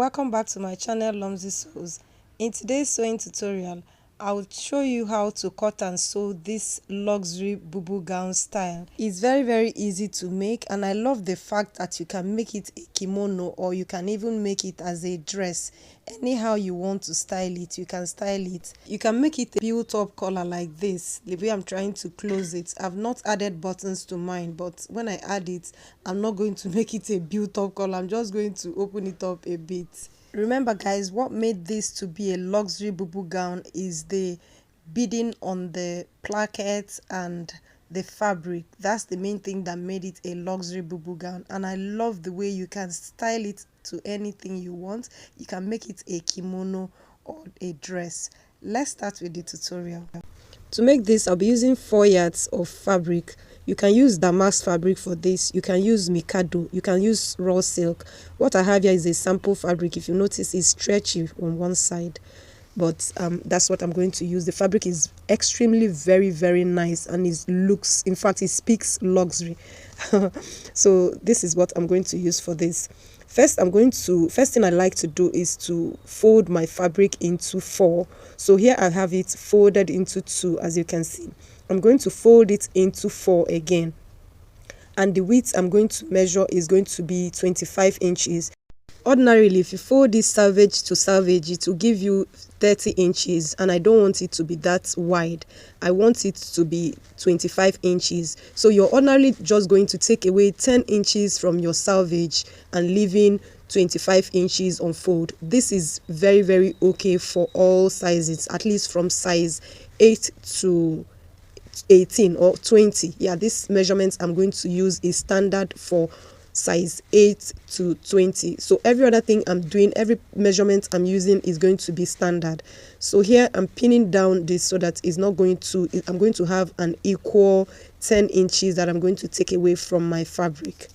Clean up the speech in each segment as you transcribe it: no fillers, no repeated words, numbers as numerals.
Welcome back to my channel Lumsy Sews. In today's sewing tutorial, I'll show you how to cut and sew this luxury bubu gown style. It's very easy to make, and I love the fact that you can make it a kimono, or you can even make it as a dress. Anyhow you want to style it, you can style it. You can make it a built-up collar like this, the way I'm trying to close it. I've not added buttons to mine, but when I add it, I'm not going to make it a built-up collar. I'm just going to open it up a bit. Remember guys, what made this to be a luxury bubu gown is the beading on the plackets and the fabric. That's the main thing that made it a luxury bubu gown, and I love the way you can style it to anything you want. You can make it a kimono or a dress. Let's start with the tutorial. To make this, I'll be using 4 yards of fabric. You can use damask fabric for this. You can use mikado. You can use raw silk. What I have here is a sample fabric. If you notice, it's stretchy on one side, but that's what I'm going to use. The fabric is extremely very nice, and it looks, in fact, it speaks luxury. So this is what I'm going to use for this. First thing I like to do is to fold my fabric into 4. So here I have it folded into 2, as you can see. I'm going to fold it into 4 again, and the width I'm going to measure is going to be 25 inches. Ordinarily, if you fold this selvage to selvage, it will give you 30 inches, and I don't want it to be that wide. I want it to be 25 inches. So you're ordinarily just going to take away 10 inches from your selvage and leaving 25 inches on fold. This is very okay for all sizes, at least from size 8 to 18 or 20. Yeah, this measurement I'm going to use is standard for size 8 to 20. So every other thing I'm doing, every measurement I'm using is going to be standard. So here I'm pinning down this so that I'm going to have an equal 10 inches that I'm going to take away from my fabric.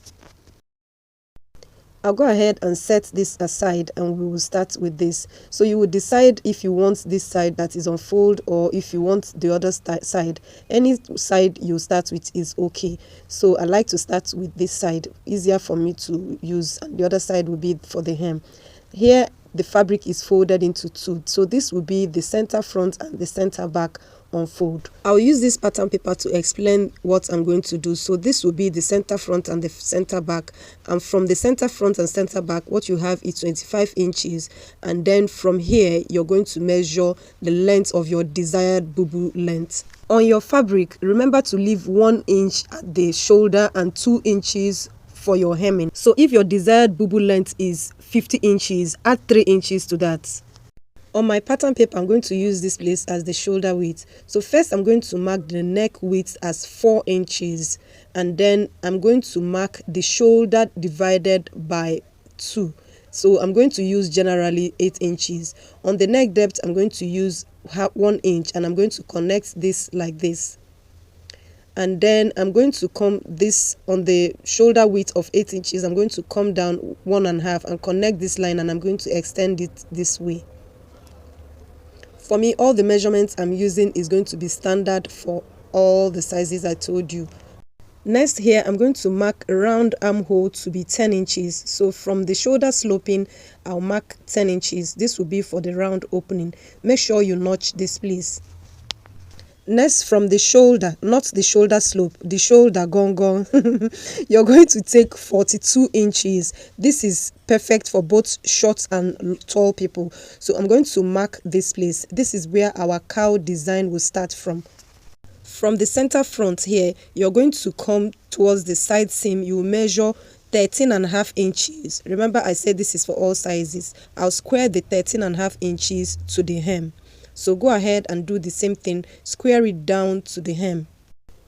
I'll go ahead and set this aside, and we will start with this. So you will decide if you want this side that is on fold, or if you want the other side. Any side you start with is okay. So I like to start with this side, easier for me to use, and the other side will be for the hem. Here the fabric is folded into 2, so this will be the center front and the center back on fold. I'll use this pattern paper to explain what I'm going to do. So this will be the center front and the center back, and from the center front and center back, what you have is 25 inches, and then from here you're going to measure the length of your desired bubu length. On your fabric, remember to leave 1 inch at the shoulder and 2 inches for your hemming. So if your desired bubu length is 50 inches, add 3 inches to that. On my pattern paper, I'm going to use this place as the shoulder width. So first I'm going to mark the neck width as 4 inches, and then I'm going to mark the shoulder divided by 2. So I'm going to use generally 8 inches. On the neck depth, I'm going to use 1 inch, and I'm going to connect this like this. And then I'm going to come this on the shoulder width of 8 inches. I'm going to come down 1.5 and connect this line, and I'm going to extend it this way. For me, all the measurements I'm using is going to be standard for all the sizes I told you. Next, here I'm going to mark a round armhole to be 10 inches. So from the shoulder sloping, I'll mark 10 inches. This will be for the round opening. Make sure you notch this, please. Next, from the shoulder, not the shoulder slope, the shoulder gong, you're going to take 42 inches. This is perfect for both short and tall people. So I'm going to mark this place. This is where our cow design will start from. From the center front here, you're going to come towards the side seam. You will measure 13.5 inches. Remember, I said this is for all sizes. I'll square the 13.5 inches to the hem. So go ahead and do the same thing, square it down to the hem.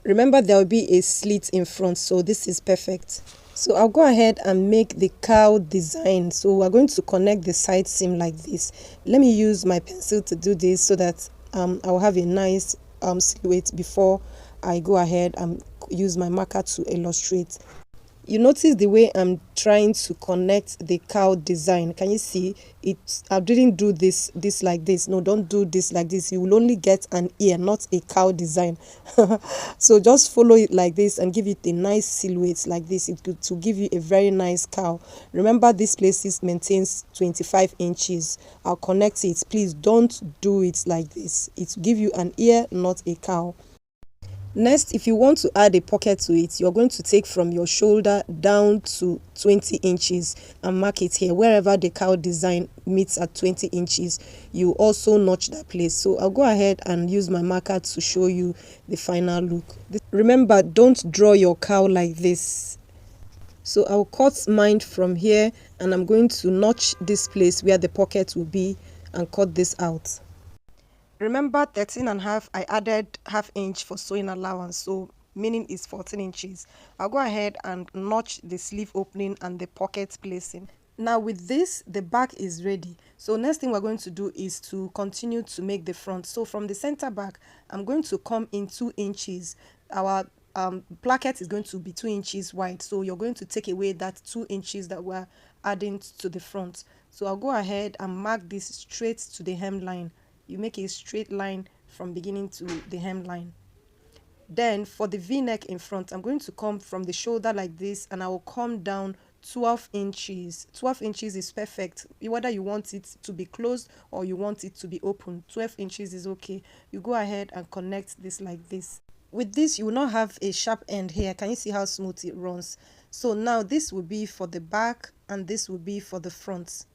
Remember, there will be a slit in front, so this is perfect. So I'll go ahead and make the cow design. So we're going to connect the side seam like this. Let me use my pencil to do this so that I'll have a nice silhouette before I go ahead and use my marker to illustrate. You notice the way I'm trying to connect the cow design. Can you see it? I didn't do this like this. No, don't do this like this. You will only get an ear, not a cow design. So just follow it like this and give it a nice silhouette like this. It could to give you a very nice cow. Remember, this place maintains 25 inches. I'll connect it. Please don't do it like this. It will give you an ear, not a cow. Next, if you want to add a pocket to it, you're going to take from your shoulder down to 20 inches and mark it here. Wherever the cow design meets at 20 inches, you also notch that place. So I'll go ahead and use my marker to show you the final look. Remember, don't draw your cow like this. So I'll cut mine from here, and I'm going to notch this place where the pocket will be and cut this out. Remember, 13 and a half, I added half inch for sewing allowance, so meaning is 14 inches. I'll go ahead and notch the sleeve opening and the pocket placing. Now with this, the back is ready. So next thing we're going to do is to continue to make the front. So from the center back, I'm going to come in 2 inches. Our placket is going to be 2 inches wide, so you're going to take away that 2 inches that we're adding to the front. So I'll go ahead and mark this straight to the hemline. You make a straight line from beginning to the hemline. Then for the v-neck in front, I'm going to come from the shoulder like this, and I will come down 12 inches. 12 inches is perfect. Whether you want it to be closed or you want it to be open, 12 inches is okay. You go ahead and connect this like this. With this, you will not have a sharp end here. Can you see how smooth it runs? So now this will be for the back and this will be for the front.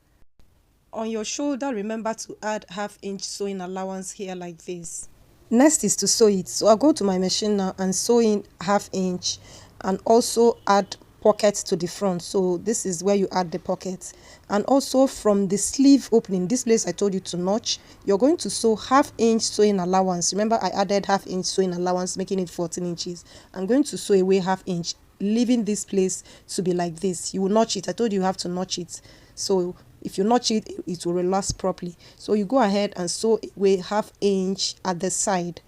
On your shoulder, remember to add half-inch sewing allowance here like this. Next is to sew it. So I'll go to my machine now and sew in half-inch and also add pockets to the front. So this is where you add the pockets. And also from the sleeve opening, this place I told you to notch, you're going to sew half-inch sewing allowance. Remember, I added half-inch sewing allowance, making it 14 inches. I'm going to sew away half-inch, leaving this place to be like this. You will notch it. I told you have to notch it. So if you notch it, it will relax properly. So you go ahead and sew away half-inch at the side,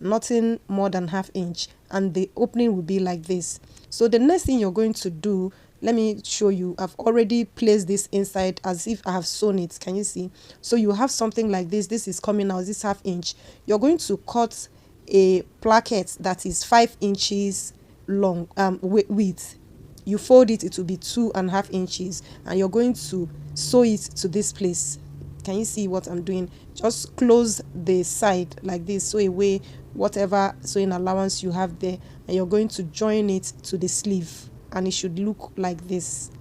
nothing more than half-inch, and the opening will be like this. So the next thing you're going to do, let me show you. I've already placed this inside as if I have sewn it. Can you see? So you have something like this. This is coming out, this half-inch. You're going to cut a placket that is 5 inches long, width. You fold it, it will be 2.5 inches, and you're going to sew it to this place. Can you see what I'm doing? Just close the side like this, sew away whatever sewing allowance you have there, and you're going to join it to the sleeve, and it should look like this.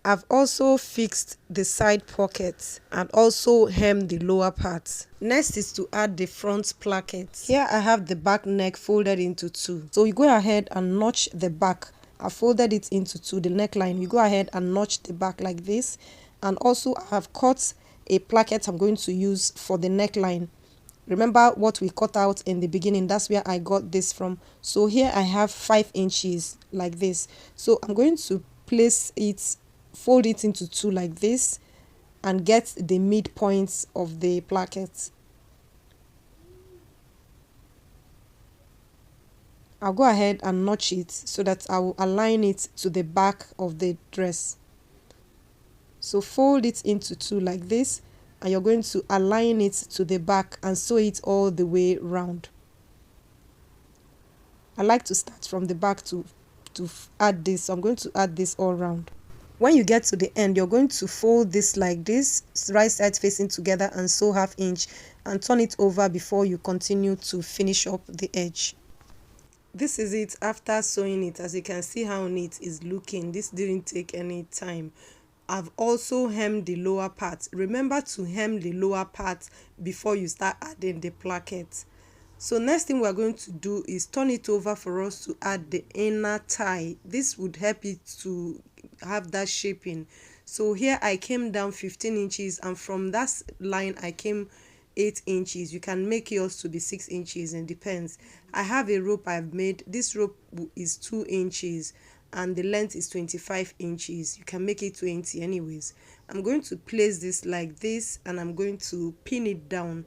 I've also fixed the side pockets and also hemmed the lower part. Next is to add the front placket. Here I have the back neck folded into 2. So you go ahead and notch the back. I folded it into 2, the neckline. You go ahead and notch the back like this. And also I have cut a placket I'm going to use for the neckline. Remember what we cut out in the beginning, that's where I got this from. So here I have 5 inches like this. So I'm going to place it, fold it into 2 like this, and get the midpoints of the placket. I'll go ahead and notch it so that I will align it to the back of the dress. So fold it into 2 like this, and you're going to align it to the back and sew it all the way round. I like to start from the back to add this, so I'm going to add this all round. When you get to the end, you're going to fold this like this, right sides facing together, and sew half-inch and turn it over before you continue to finish up the edge. This is it after sewing it. As you can see how neat it's looking. This didn't take any time. I've also hemmed the lower part. Remember to hem the lower part before you start adding the placket. So next thing we're going to do is turn it over for us to add the inner tie. This would help it to have that shaping. So here I came down 15 inches, and from that line I came 8 inches. You can make yours to be 6 inches, and depends. I have a rope I've made. This rope is 2 inches and the length is 25 inches. You can make it 20 anyways. I'm going to place this like this, and I'm going to pin it down.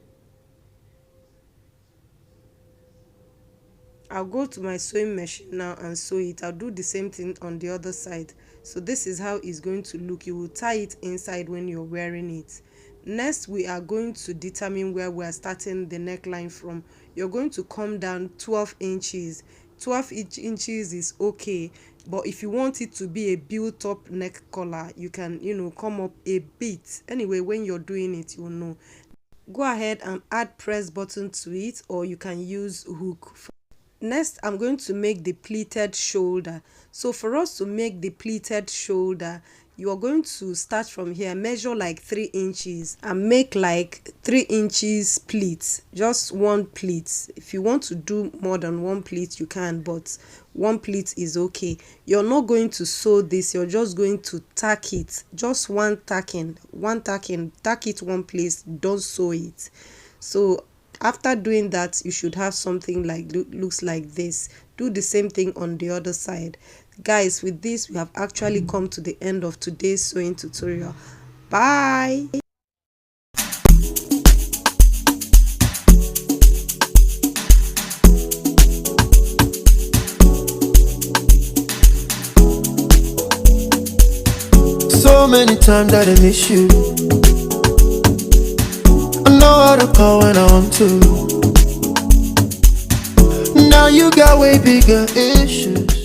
I'll go to my sewing machine now and sew it. I'll do the same thing on the other side. So this is how it's going to look. You will tie it inside when you're wearing it. Next, we are going to determine where we are starting the neckline from. You're going to come down 12 inches. 12 inches is okay, but if you want it to be a built up neck collar, you can, come up a bit. Anyway, when you're doing it, you'll know. Go ahead and add press button to it, or you can use hook. Next, I'm going to make the pleated shoulder. So for us to make the pleated shoulder, you are going to start from here, measure like 3 inches and make like 3 inches pleats, just one pleat. If you want to do more than one pleat, you can, but one pleat is okay. You're not going to sew this, you're just going to tack it, just one tacking, tack it one place, don't sew it. So after doing that, you should have something like looks like this. Do the same thing on the other side. Guys, with this, we have actually come to the end of today's sewing tutorial. Bye. So many times that I miss you. I know how to call when I want to. Now you got way bigger issues.